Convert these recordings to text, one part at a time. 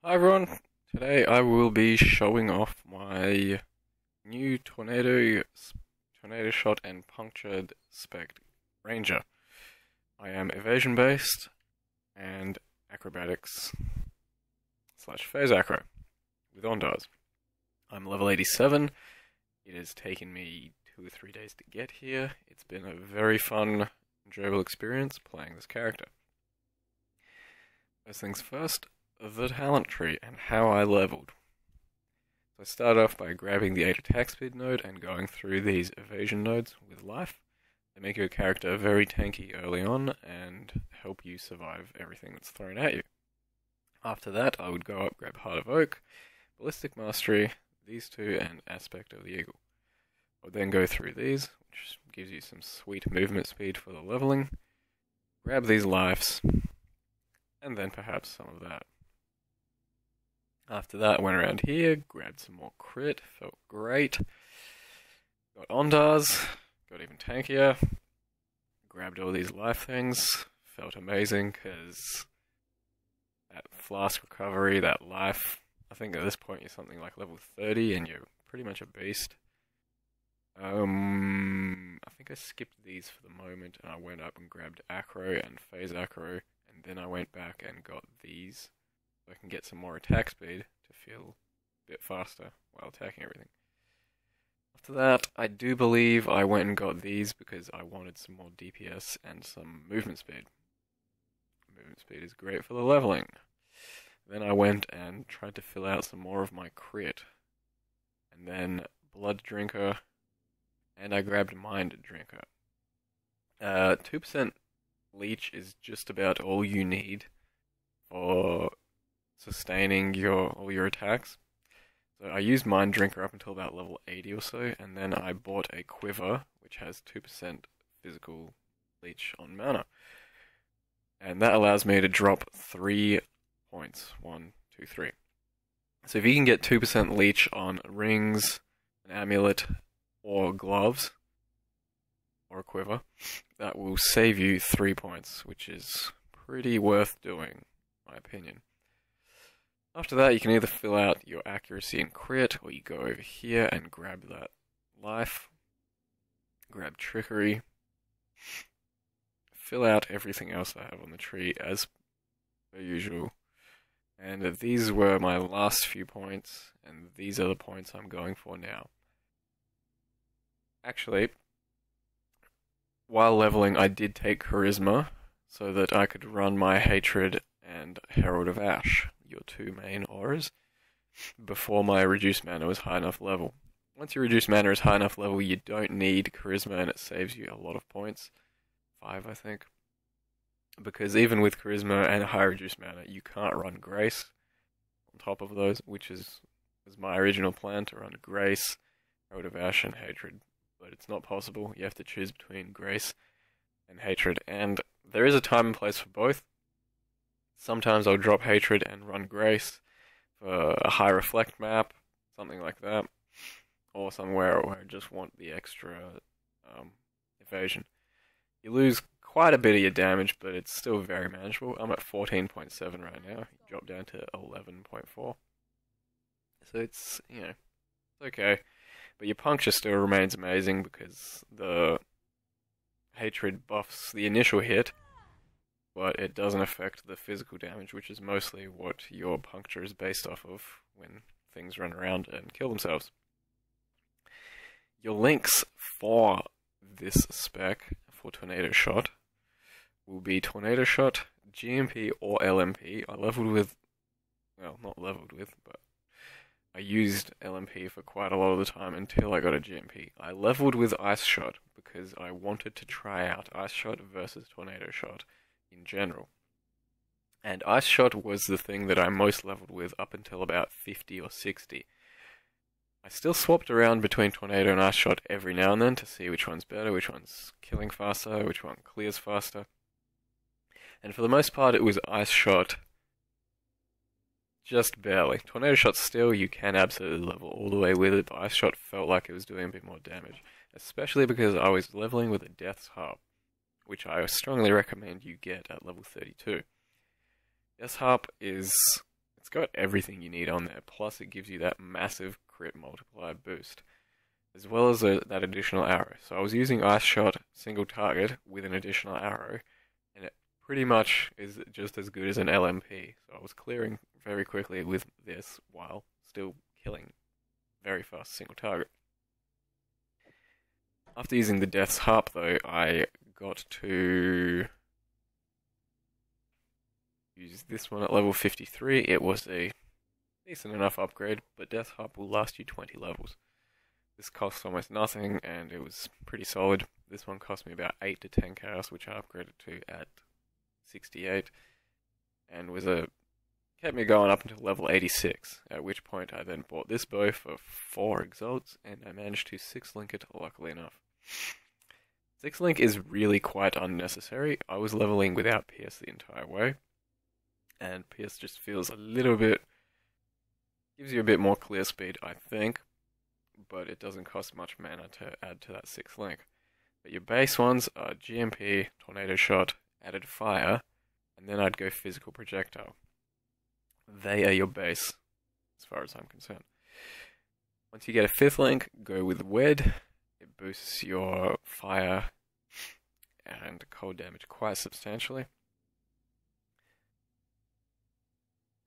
Hi everyone, today I will be showing off my new tornado shot and punctured spec ranger. I am evasion based and acrobatics slash phase acro with Ondars. I'm level 87. It has taken me 2 or 3 days to get here. It's been a very fun, enjoyable experience playing this character. First things first, the talent tree and how I leveled. So I started off by grabbing the 8 attack speed node and going through these evasion nodes with life. They make your character very tanky early on and help you survive everything that's thrown at you. After that, I would go up, grab Heart of Oak, Ballistic Mastery, these two, and Aspect of the Eagle. I would then go through these, which gives you some sweet movement speed for the leveling, grab these lives, and then perhaps some of that. After that, I went around here, grabbed some more crit, felt great. Got Ondars, got even tankier. Grabbed all these life things, felt amazing because that flask recovery, that life, I think at this point you're something like level 30 and you're pretty much a beast. I think I skipped these for the moment and I went up and grabbed acro and phase acro, and then I went back and got these. I can get some more attack speed to feel a bit faster while attacking everything. After that, I do believe I went and got these because I wanted some more DPS and some movement speed. Movement speed is great for the leveling. Then I went and tried to fill out some more of my crit. And then Blood Drinker, and I grabbed Mind Drinker. 2% leech is just about all you need for sustaining all your attacks. So I used Mind Drinker up until about level 80 or so, and then I bought a Quiver, which has 2% physical leech on mana. And that allows me to drop 3 points. 1, 2, 3. So if you can get 2% leech on rings, an amulet, or gloves, or a quiver, that will save you 3 points, which is pretty worth doing, in my opinion. After that, you can either fill out your accuracy and crit, or you go over here and grab that life, grab trickery, fill out everything else I have on the tree as per usual. And these were my last few points, and these are the points I'm going for now. Actually, while leveling, I did take Charisma, so that I could run my Hatred and Herald of Ash, your 2 main auras, before my reduced mana was high enough level. Once your reduced mana is high enough level, you don't need Charisma, and it saves you a lot of points. 5, I think. Because even with Charisma and high reduced mana, you can't run Grace on top of those, which was my original plan, to run Grace, Herald of Ash, and Hatred. But it's not possible. You have to choose between Grace and Hatred, and there is a time and place for both. Sometimes I'll drop Hatred and run Grace for a high reflect map, something like that, or somewhere where I just want the extra evasion. You lose quite a bit of your damage, but it's still very manageable. I'm at 14.7 right now. You drop down to 11.4. So it's, it's okay. But your puncture still remains amazing because the hatred buffs the initial hit, but it doesn't affect the physical damage, which is mostly what your puncture is based off of when things run around and kill themselves. Your links for this spec, for Tornado Shot, will be Tornado Shot, GMP, or LMP. I leveled with, well, not leveled with, but I used LMP for quite a lot of the time until I got a GMP. I leveled with Ice Shot because I wanted to try out Ice Shot versus Tornado Shot in general. And Ice Shot was the thing that I most leveled with up until about 50 or 60. I still swapped around between Tornado and Ice Shot every now and then to see which one's better, which one's killing faster, which one clears faster. And for the most part it was Ice Shot, just barely. Tornado Shot still, you can absolutely level all the way with it, but Ice Shot felt like it was doing a bit more damage. Especially because I was leveling with a Death's Harp, which I strongly recommend you get at level 32. Death's Harp is It's got everything you need on there, plus it gives you that massive crit multiplier boost, as well as that additional arrow. So I was using Ice Shot single target with an additional arrow, and it pretty much is just as good as an LMP. So I was clearing very quickly with this while still killing very fast single target. After using the Death's Harp though, I got to use this one at level 53. It was a decent enough upgrade, but Death's Harp will last you 20 levels. This costs almost nothing, and it was pretty solid. This one cost me about 8 to 10 chaos, which I upgraded to at 68, and kept me going up until level 86, at which point I then bought this bow for 4 exalts, and I managed to 6-link it, luckily enough. 6-link is really quite unnecessary. I was leveling without Pierce the entire way, and Pierce just feels a little bit, gives you a bit more clear speed, I think, but it doesn't cost much mana to add to that 6-link. But your base ones are GMP, Tornado Shot, added Fire, and then I'd go Physical Projectile. They are your base, as far as I'm concerned. Once you get a 5th link, go with Wed. It boosts your Fire and cold damage quite substantially.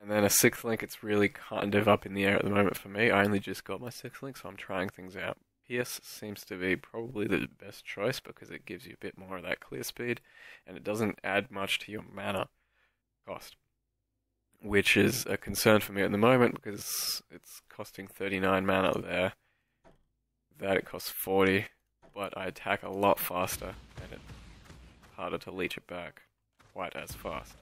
And then a 6th link, it's really kind of up in the air at the moment for me. I only just got my 6th link, so I'm trying things out. Pierce seems to be probably the best choice because it gives you a bit more of that clear speed, and it doesn't add much to your mana cost, which is a concern for me at the moment because it's costing 39 mana there. That it costs 40, but I attack a lot faster, and it's harder to leech it back quite as fast.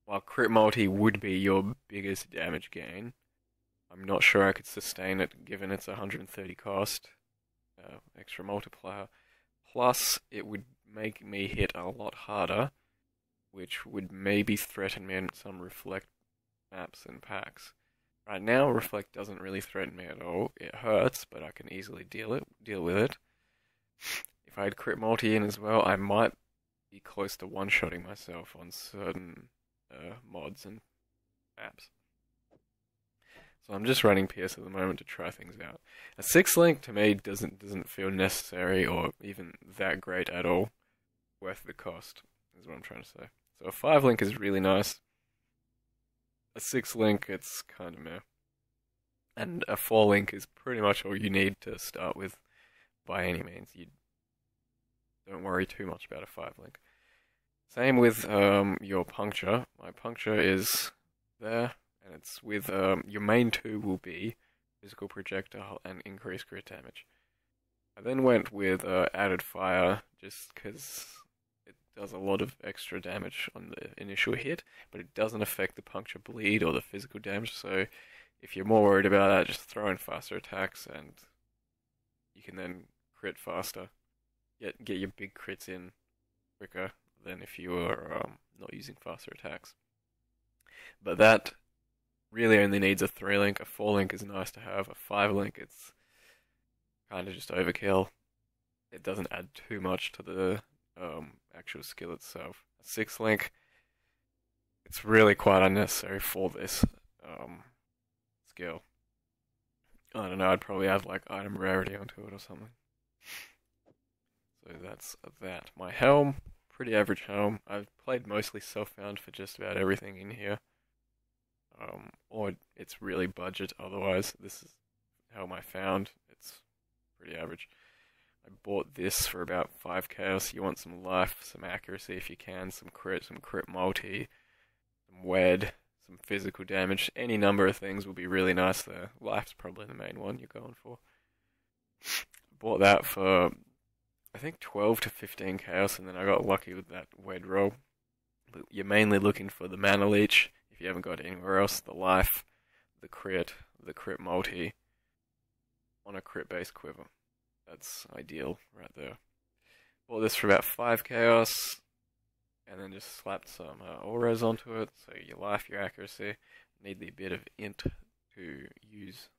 While crit multi would be your biggest damage gain, I'm not sure I could sustain it given its 130 cost, extra multiplier. Plus, it would make me hit a lot harder, which would maybe threaten me in some Reflect maps and packs. Right now, Reflect doesn't really threaten me at all. It hurts, but I can easily deal with it. If I had crit multi in as well, I might be close to one-shotting myself on certain mods and maps. So I'm just running PS at the moment to try things out. A 6-link to me doesn't feel necessary or even that great at all. Worth the cost, is what I'm trying to say. So a 5-link is really nice. A 6-link, it's kind of meh. And a 4-link is pretty much all you need to start with by any means. You don't worry too much about a 5-link. Same with your Puncture. My Puncture is there, and it's with your main 2 will be Physical Projectile and increased crit damage. I then went with added Fire just because it does a lot of extra damage on the initial hit, but it doesn't affect the Puncture bleed or the physical damage, so if you're more worried about that, just throw in faster attacks and you can then crit faster. Get your big crits in quicker than if you were not using faster attacks. But that really only needs a 3-link. A 4-link is nice to have. A 5-link, it's kind of just overkill. It doesn't add too much to the actual skill itself. A 6-link, it's really quite unnecessary for this skill. I don't know, I'd probably add like item rarity onto it or something. So that's that. My helm, pretty average helm. I've played mostly self-found for just about everything in here. Or it's really budget otherwise. This is helm I found. It's pretty average. I bought this for about 5 chaos. You want some life, some accuracy if you can, some crit multi, some wed, some physical damage. Any number of things will be really nice there. Life's probably the main one you're going for. Bought that for, I think, 12 to 15 chaos, and then I got lucky with that wed roll. But you're mainly looking for the mana leech, if you haven't got it anywhere else, the life, the crit multi, on a crit-based quiver. That's ideal right there. Bought this for about 5 chaos, and then just slapped some auras onto it, so your life, your accuracy. Need the bit of int to use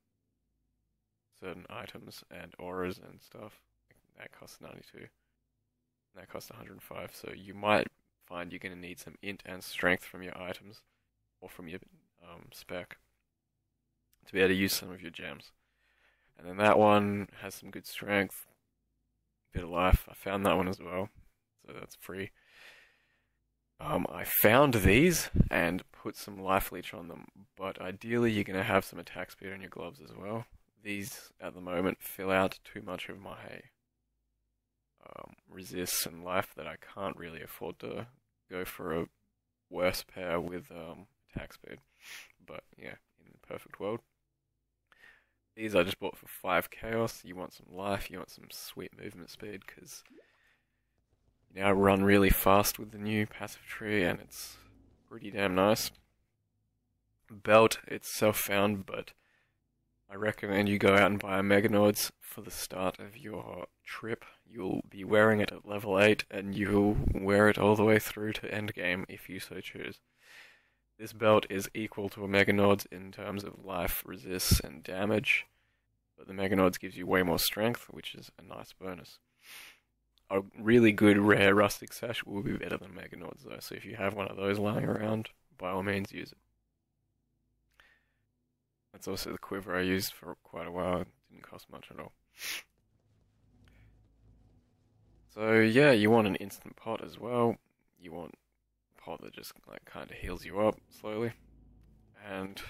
certain items and auras and stuff. That costs 92. And that costs 105, so you might find you're going to need some int and strength from your items. or from your spec to be able to use some of your gems. And then that one has some good strength, bit of life. I found that one as well, so that's free. I found these and put some life leech on them, but ideally you're going to have some attack speed on your gloves as well. These, at the moment, fill out too much of my resist and life that I can't really afford to go for a worse pair with attack speed. But yeah, in the perfect world. These I just bought for 5 chaos. You want some life, you want some sweet movement speed, because you now run really fast with the new passive tree, and it's pretty damn nice. Belt, it's self-found, but I recommend you go out and buy a Meganauds for the start of your trip. You'll be wearing it at level 8, and you'll wear it all the way through to endgame if you so choose. This belt is equal to a Meganauds in terms of life, resist, and damage, but the Meganauds gives you way more strength, which is a nice bonus. A really good rare rustic sash will be better than Meganauds though, so if you have one of those lying around, by all means use it. That's also the quiver I used for quite a while. It didn't cost much at all. So yeah, you want an instant pot as well. You want a pot that just like kind of heals you up slowly, and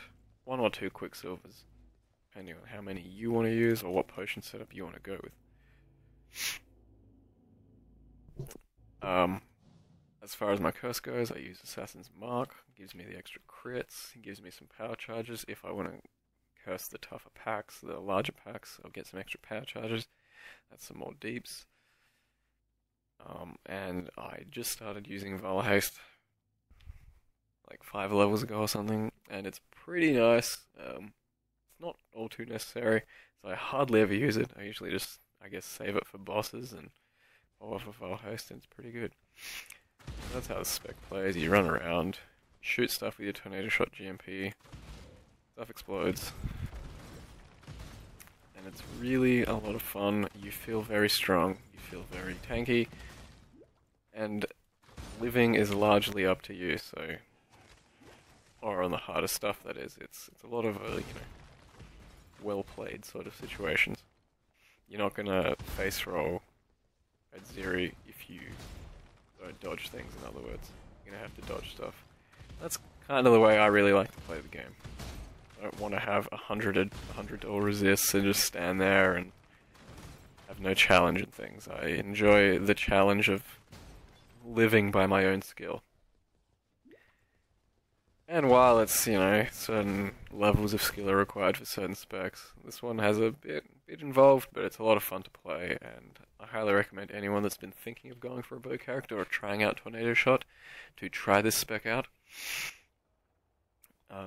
1 or 2 quicksilvers, depending on how many you want to use or what potion setup you want to go with. As far as my curse goes, I use Assassin's Mark. It gives me the extra crits. It gives me some power charges. If I want to curse the tougher packs, the larger packs, I'll get some extra power charges. That's some more deeps. And I just started using Valor Haste like 5 levels ago or something, and it's pretty nice. It's not all too necessary, so I hardly ever use it. I usually just, I guess, save it for bosses and pull off of Valor Haste, and it's pretty good. That's how the spec plays. You run around, shoot stuff with your Tornado Shot GMP, stuff explodes, and it's really a lot of fun. You feel very strong, you feel very tanky, and living is largely up to you, so, or on the harder stuff that is, it's a lot of, well played sort of situations. You're not gonna face roll at Zeri if you don't dodge things, in other words. You're gonna have to dodge stuff. That's kind of the way I really like to play the game. I don't want to have 100 all resists and just stand there and have no challenge in things. I enjoy the challenge of living by my own skill. And while it's, certain levels of skill are required for certain specs, this one has a bit involved, but it's a lot of fun to play, and I highly recommend anyone that's been thinking of going for a bow character or trying out Tornado Shot to try this spec out.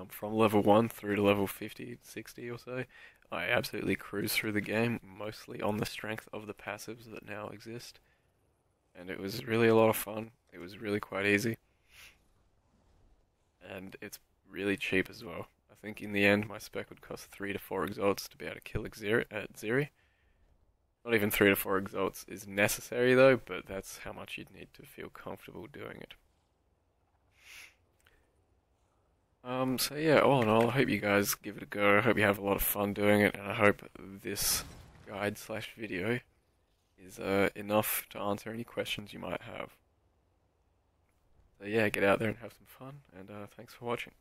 From level 1 through to level 50, 60 or so, I absolutely cruise through the game, mostly on the strength of the passives that now exist, and it was really a lot of fun. It was really quite easy. And it's really cheap as well. I think in the end my spec would cost 3 to 4 exalts to be able to kill Zeri. Not even 3 to 4 exalts is necessary though, but that's how much you'd need to feel comfortable doing it. So yeah, all in all, I hope you guys give it a go. I hope you have a lot of fun doing it, and I hope this guide/video is enough to answer any questions you might have. So yeah, get out there and have some fun, and thanks for watching.